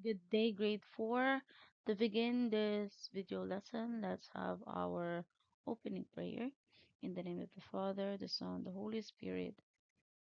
Good day, grade 4. To begin this video lesson, let's have our opening prayer. In the name of the Father, the Son, the Holy Spirit.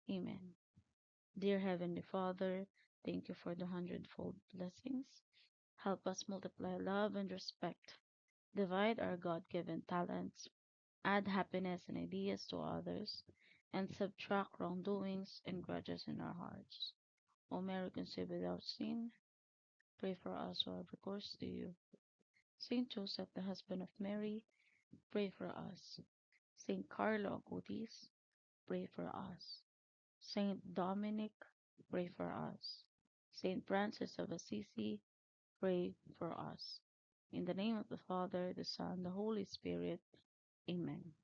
Amen. Dear Heavenly Father, thank you for the hundredfold blessings. Help us multiply love and respect, divide our God given talents, add happiness and ideas to others, and subtract wrongdoings and grudges in our hearts. O Mary conceived without sin, pray for us who have recourse to you. Saint Joseph, the husband of Mary, pray for us. Saint Carlo Acutis, pray for us. Saint Dominic, pray for us. Saint Francis of Assisi, pray for us. In the name of the Father, the Son, the Holy Spirit. Amen.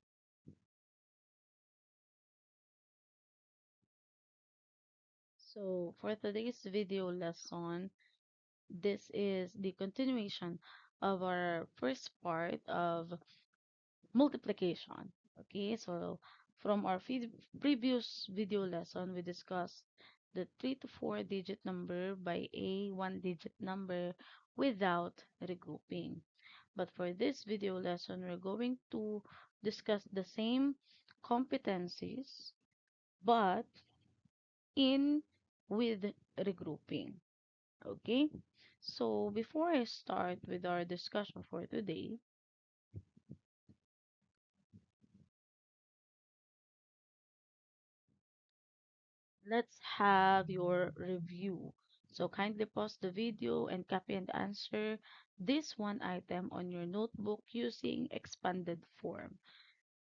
So, for today's video lesson, this is the continuation of our first part of multiplication. Okay, so from our previous video lesson, we discussed the 3 to 4 digit number by a 1 digit number without regrouping. But for this video lesson, we're going to discuss the same competencies but in with regrouping. Okay, so before I start with our discussion for today, let's have your review. So kindly pause the video and copy and answer this one item on your notebook using expanded form.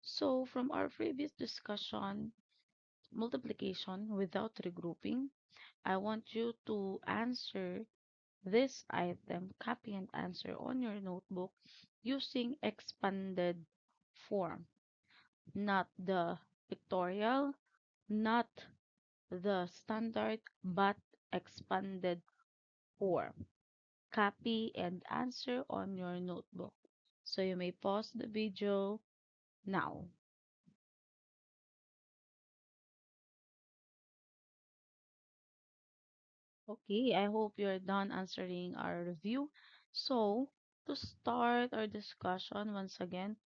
So from our previous discussion, multiplication without regrouping, I want you to answer this item, copy and answer on your notebook using expanded form, not the pictorial, not the standard but expanded form. Copy and answer on your notebook. So you may pause the video now. Okay, I hope you're done answering our review. So, to start our discussion once again,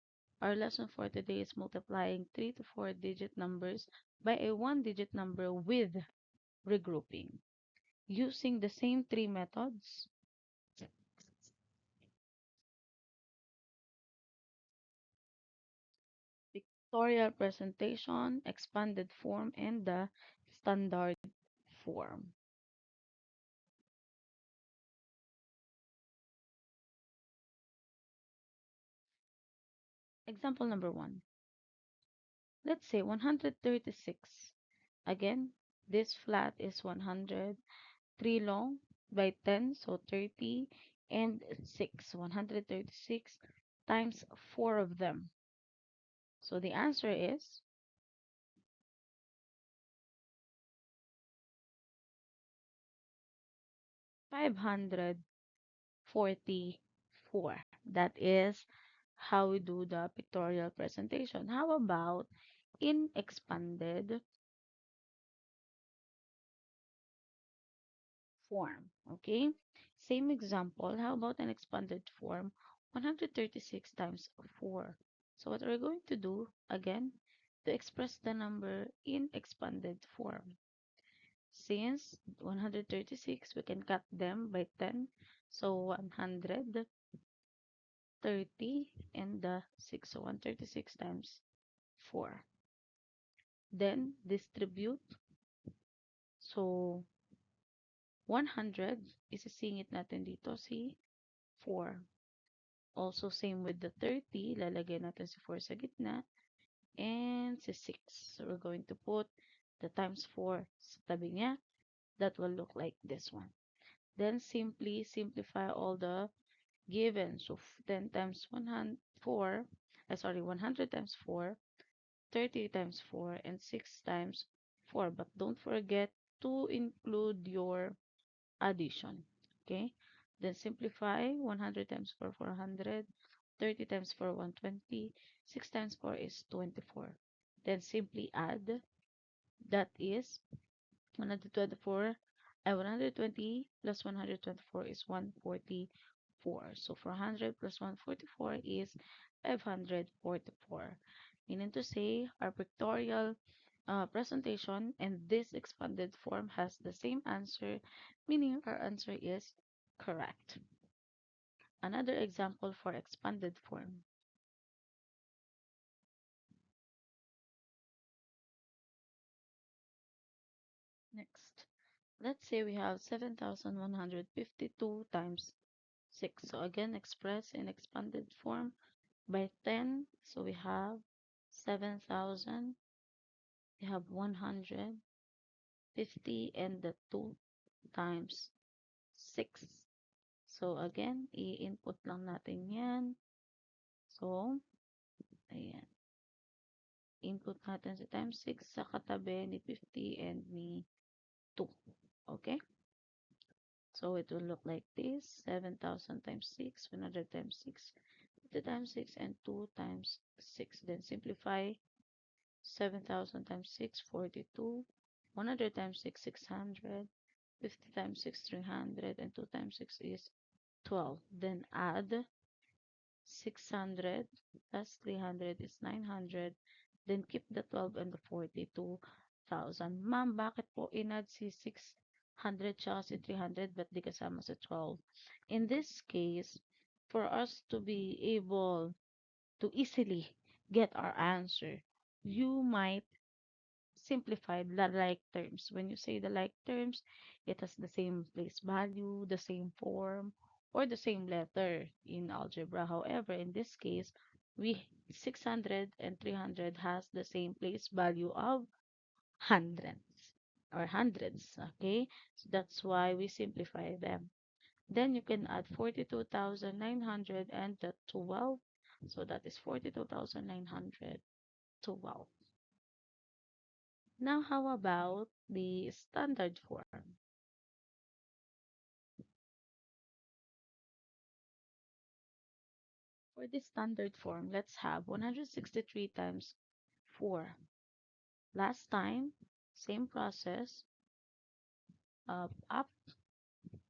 our lesson for today is multiplying 3 to 4 digit numbers by a 1 digit number with regrouping. Using the same three methods, pictorial presentation, expanded form, and the standard form. Example number 1. Let's say 136. Again, this flat is 100, 3 long by 10, so 30, and 6. 136 times 4 of them. So the answer is 544. That is how we do the pictorial presentation. How about in expanded form? Okay, same example. How about an expanded form? 136 times 4. So what are we going to do again to express the number in expanded form? Since 136, we can cut them by 10. So 130 and the 6. So 136 times 4. Then distribute. So 100, isisingit natin dito si 4. Also same with the 30, lalagay natin si 4 sa gitna. And si 6. So we're going to put the times 4 sa tabi niya. That will look like this one. Then simply simplify all the given. So 10 times 100, 100 times 4, 30 times 4, and 6 times 4. But don't forget to include your addition. Okay? Then simplify 100 times 4, 400. 30 times 4, 120. 6 times 4 is 24. Then simply add. That is 124 120 plus 124 is 144. So 400 plus 144 is 544. Meaning to say, our pictorial presentation and this expanded form has the same answer, meaning our answer is correct. Another example for expanded form. Next, let's say we have 7,152 times 6. So again, express in expanded form by 10. So we have 7,000. We have 150 and the 2 times 6. So again, i-input lang natin yan. So, ayan. Input natin si times 6 sa katabi ni 50 and ni 2. Okay? So it will look like this. 7,000 times 6, 100 times 6, 50 times 6, and 2 times 6. Then simplify. 7,000 times 6, 42. 100 times 6, 600. 50 times 6, 300. And 2 times 6 is 12. Then add 600 plus 300 is 900. Then keep the 12 and the 42,000. Ma'am, bakit po inad si 600 tsaka si 300 but di kasama sa 12? In this case, for us to be able to easily get our answer, you might simplify the like terms. When you say the like terms, it has the same place value, the same form, or the same letter in algebra. However, in this case, we 600 and 300 has the same place value of hundreds or hundreds. Okay, so that's why we simplify them. Then you can add 42,900 and the 12. So that is 42,912. Now, how about the standard form? For the standard form, let's have 163 times 4. Last time, same process, up,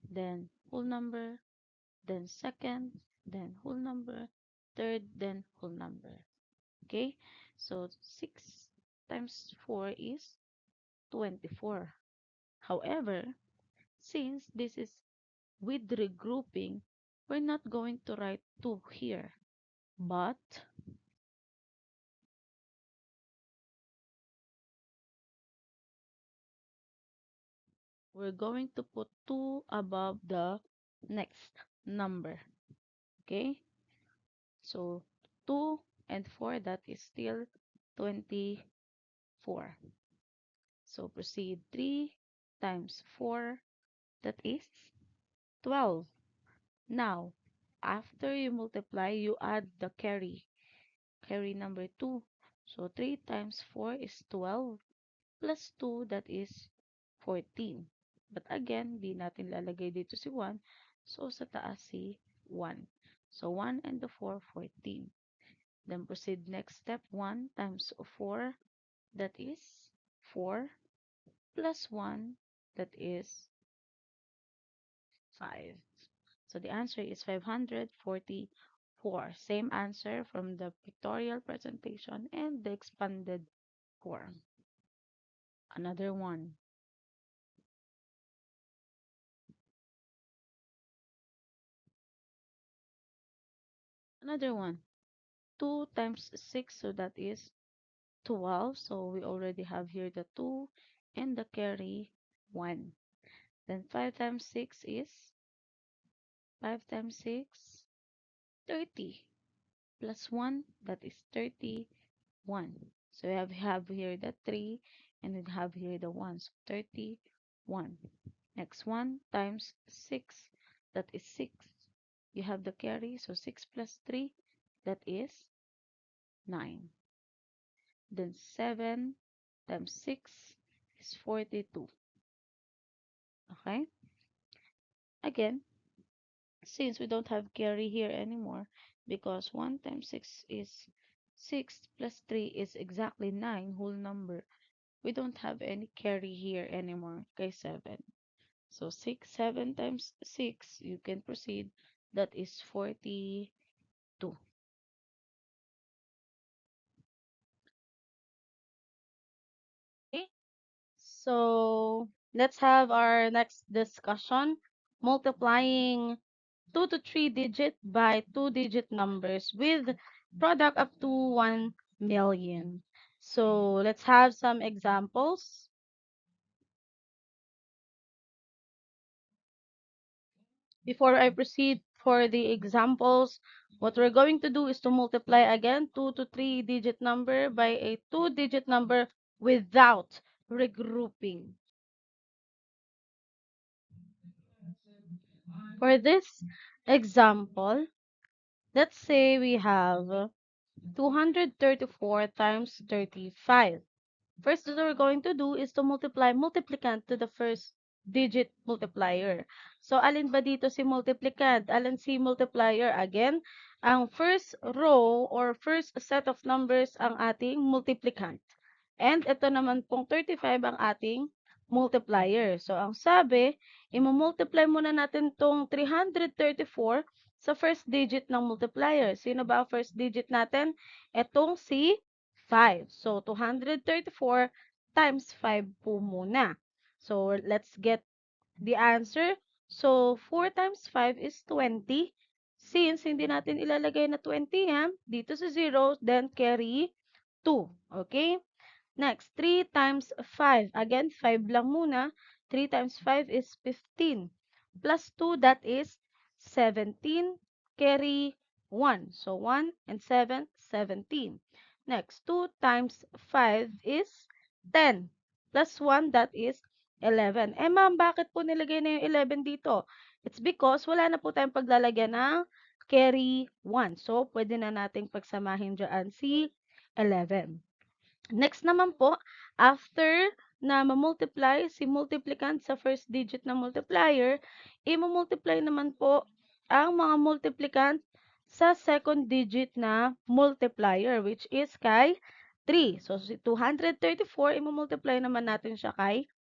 then whole number, then second, then whole number, third, then whole number. Okay, so 6 times 4 is 24. However, since this is with regrouping, we're not going to write 2 here, but we're going to put 2 above the next number. Okay? So 2 and 4, that is still 24. So proceed 3 times 4, that is 12. Now, after you multiply, you add the carry number 2. So 3 times 4 is 12 plus 2, that is 14. But again, di natin lalagay dito si 1. So, sa taas si 1. So, 1 and the 4, 14. Then proceed next step. 1 times 4, that is 4, plus 1, that is 5. So, the answer is 544. Same answer from the pictorial presentation and the expanded form. Another one. Another one. 2 times 6, so that is 12. So we already have here the 2 and the carry 1. Then 5 times 6 is 5 times 6, 30. Plus 1, that is 31. So we have here the 3 and we have here the 1. So 31. Next 1 times 6, that is 6. You have the carry, so 6 plus 3, that is 9. Then 7 times 6 is 42. Okay? Again, since we don't have carry here anymore, because 1 times 6 is 6 plus 3 is exactly 9 whole number. We don't have any carry here anymore. Okay, 7. So 6, 7 times 6, you can proceed. That is 42. Okay? So let's have our next discussion. Multiplying 2 to 3 digit by 2-digit numbers with product up to 1 million. So let's have some examples. Before I proceed for the examples, what we're going to do is to multiply again 2 to 3-digit number by a 2-digit number without regrouping. For this example, let's say we have 234 times 35. First that we're going to do is to multiply multiplicand to the first digit multiplier. So, alin ba dito si multiplicand? Alin si multiplier? Again, ang first row or first set of numbers ang ating multiplicand. And ito naman pong 35 ang ating multiplier. So, ang sabi, i-multiply muna natin tong 334 sa first digit ng multiplier. Sino ba ang first digit natin? Etong si 5. So, 234 times 5 po muna. So, let's get the answer. So, 4 times 5 is 20. Since hindi natin ilalagay na 20 yan, dito sa 0, then carry 2. Okay? Next, 3 times 5. Again, 5 lang muna. 3 times 5 is 15. Plus 2, that is 17. Carry 1. So, 1 and 7, 17. Next, 2 times 5 is 10. Plus 1, that is 11. Eh, ma'am, bakit po nilagay na yung 11 dito? It's because wala na po tayong paglalagyan ng carry 1. So, pwede na nating pagsamahin dyan si 11. Next naman po, after na ma-multiply si multiplicand sa first digit ng multiplier, i-multiply naman po ang mga multiplicand sa second digit na multiplier, which is kay 3. So, si 234, i-multiply naman natin siya kay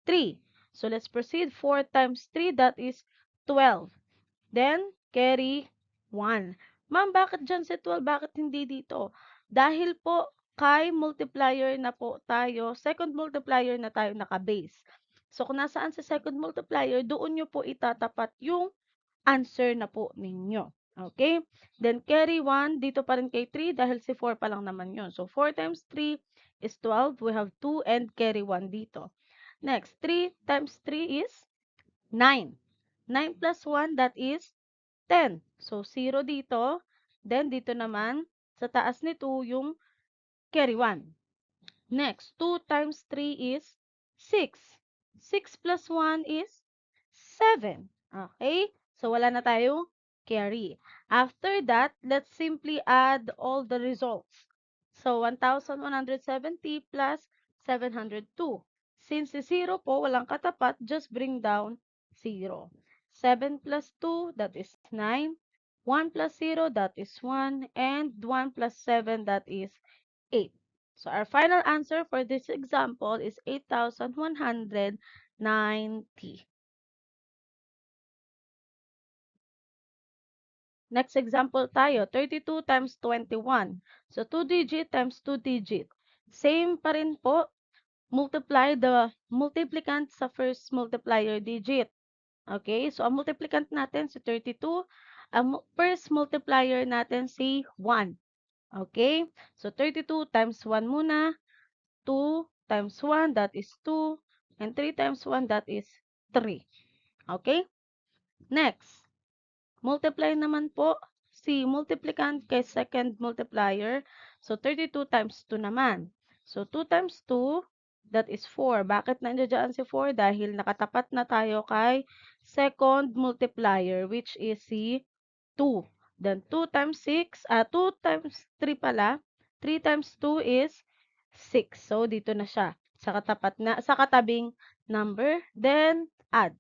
3. So, let's proceed. 4 times 3, that is 12. Then, carry 1. Ma'am, bakit dyan si 12? Bakit hindi dito? Dahil po, kay multiplier na po tayo, second multiplier na tayo naka-base. So, kung nasaan sa second multiplier, doon nyo po itatapat yung answer na po ninyo. Okay? Then, carry 1, dito pa rin kay 3 dahil si 4 pa lang naman yun. So, 4 times 3 is 12. We have 2 and carry 1 dito. Next, 3 times 3 is 9. 9 plus 1, that is 10. So, 0 dito. Then, dito naman, sa taas nito, yung carry 1. Next, 2 times 3 is 6. 6 plus 1 is 7. Okay? So, wala na tayong carry. After that, let's simply add all the results. So, 1,170 plus 702. Since si 0 po, walang katapat, just bring down 0. 7 plus 2, that is 9. 1 plus 0, that is 1. And 1 plus 7, that is 8. So our final answer for this example is 8,190. Next example tayo, 32 times 21. So 2 digit times 2 digit. Same pa rin po, multiply the multiplicand sa first multiplier digit. Okay, so ang multiplicand natin si 32, ang first multiplier natin si 1. Okay, so 32 times 1 muna. 2 times 1, that is 2. And 3 times 1, that is 3. Okay? Next, multiply naman po si multiplicand kay second multiplier. So, 32 times 2 naman. So, 2 times 2, that is 4. Bakit nandiyan si 4? Dahil nakatapat na tayo kay second multiplier, which is si 2. Then 2 times 6, 2 times 3 pala. 3 times 2 is 6. So, dito na siya. Sa katabing number. Then, add.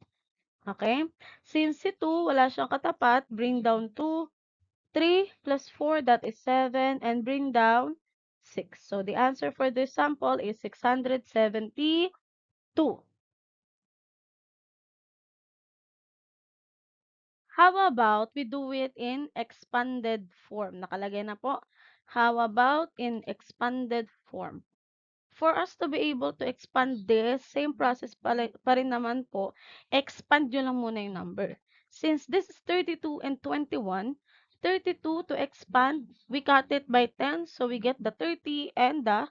Okay? Since si 2, wala siyang katapat, bring down 2. 3 plus 4, that is 7. And bring down 6. So, the answer for this sample is 672. How about we do it in expanded form? Nakalagay na po. How about in expanded form? For us to be able to expand this, same process pa rin naman po, expand nyo lang muna yung number. Since this is 32 and 21, 32 to expand, we cut it by 10, so we get the 30 and the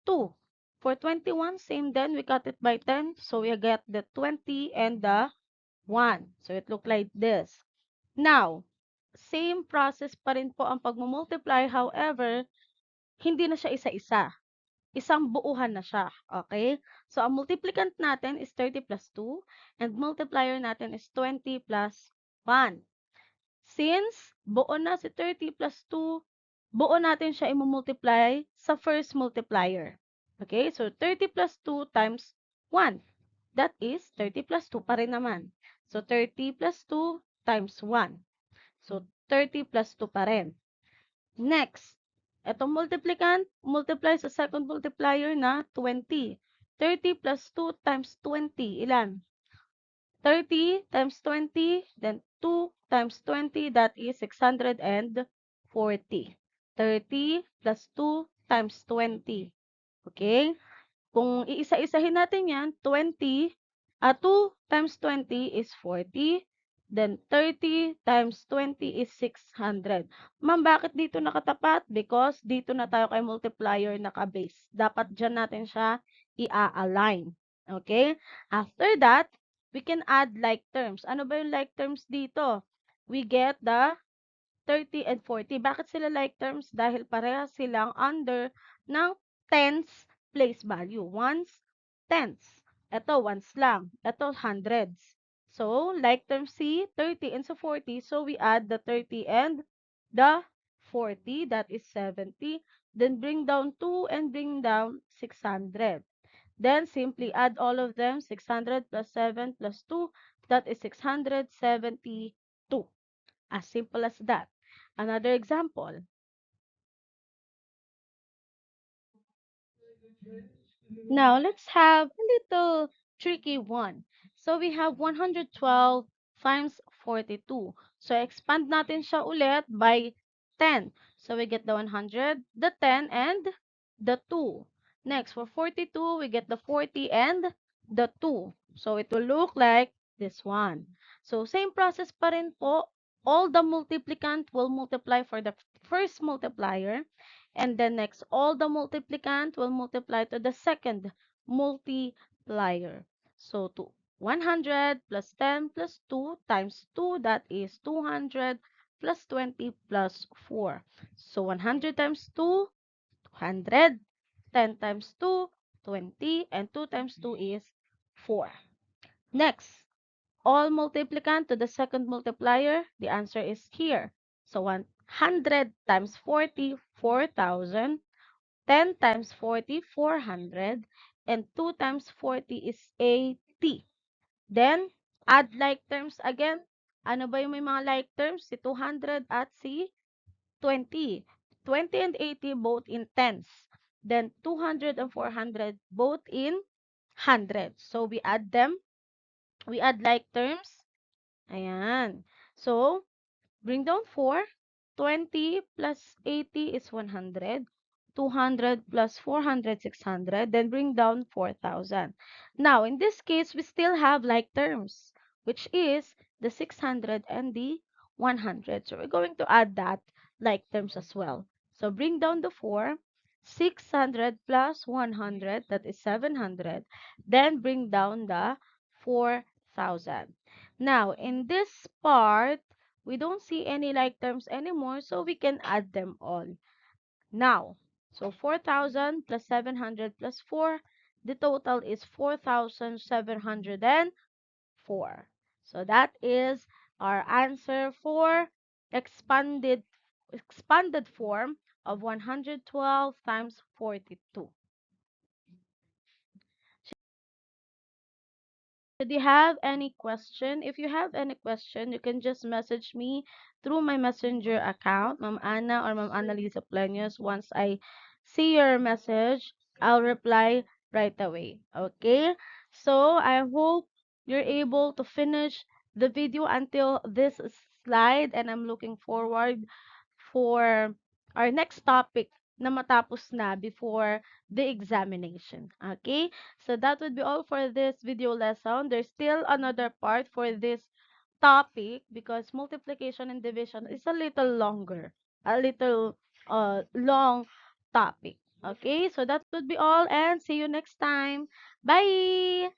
2. For 21, same then, we cut it by 10, so we get the 20 and the 1. So it look like this. Now, same process pa rin po ang pagmumultiply, however, hindi na siya isa-isa. Isang buuhan na siya, okay? So, ang multiplicand natin is 30 plus 2 and multiplier natin is 20 plus 1. Since buo na si 30 plus 2, buo natin siya i-multiply sa first multiplier. Okay? So, 30 plus 2 times 1. That is 30 plus 2 pa rin naman. So, 30 plus 2 times 1. So, 30 plus 2 pa rin. Next, etong multiplicand, multiply sa second multiplier na 20. 30 plus 2 times 20, ilan? 30 times 20, then 2 times 20, that is 640. 30 plus 2 times 20. Okay? Kung iisa-isahin natin yan, 2 times 20 is 40. Then 30 times 20 is 600. Ma'am, bakit dito nakatapat? Because dito na tayo kay multiplier naka-base. Dapat dyan natin siya i-align. Okay? After that, we can add like terms. Ano ba yung like terms dito? We get the 30 and 40. Bakit sila like terms? Dahil parehas silang under ng tens place value. Ones, tens. Ito, ones lang. Ito, hundreds. So, like term C, 30 and so 40. So, we add the 30 and the 40. That is 70. Then, bring down 2 and bring down 600. Then, simply add all of them. 600 plus 7 plus 2. That is 672. As simple as that. Another example. Now, let's have a little tricky one. So, we have 112 times 42. So, expand natin siya ulit by 10. So, we get the 100, the 10, and the 2. Next, for 42, we get the 40 and the 2. So, it will look like this one. So, same process pa rin po. All the multiplicand will multiply for the first multiplier. And then next, all the multiplicand will multiply to the second multiplier. So, to 100 plus 10 plus 2 times 2, that is 200 plus 20 plus 4. So, 100 times 2, 200. 10 times 2, 20. And 2 times 2 is 4. Next, all multiplicand to the second multiplier, the answer is here. So, 100 times 40, 4,000. 10 times 40, 400. And 2 times 40 is 80. Then, add like terms again. Ano ba yung may mga like terms? Si 200 at si 20. 20 and 80 both in tens. Then, 200 and 400 both in hundreds. So, we add them. We add like terms. Ayan. So, bring down 4. 20 plus 80 is 100. 200 plus 400, 600. Then bring down 4,000. Now, in this case, we still have like terms, which is the 600 and the 100. So we're going to add that like terms as well. So bring down the 4. 600 plus 100, that is 700. Then bring down the 4,000. Now, in this part, we don't see any like terms anymore, so we can add them all. Now, so 4,000 plus 700 plus 4, the total is 4,704. So that is our answer for expanded form of 112 times 42. Should you have any question? If you have any question, you can just message me through my messenger account, Ma'am Anna or Ma'am Annalisa Plenius. Once I see your message, I'll reply right away. Okay? So I hope you're able to finish the video until this slide, and I'm looking forward for our next topic na matapos na before the examination. Okay? So that would be all for this video lesson. There's still another part for this topic because multiplication and division is a little longer, a little long topic. Okay? So that would be all and see you next time. Bye!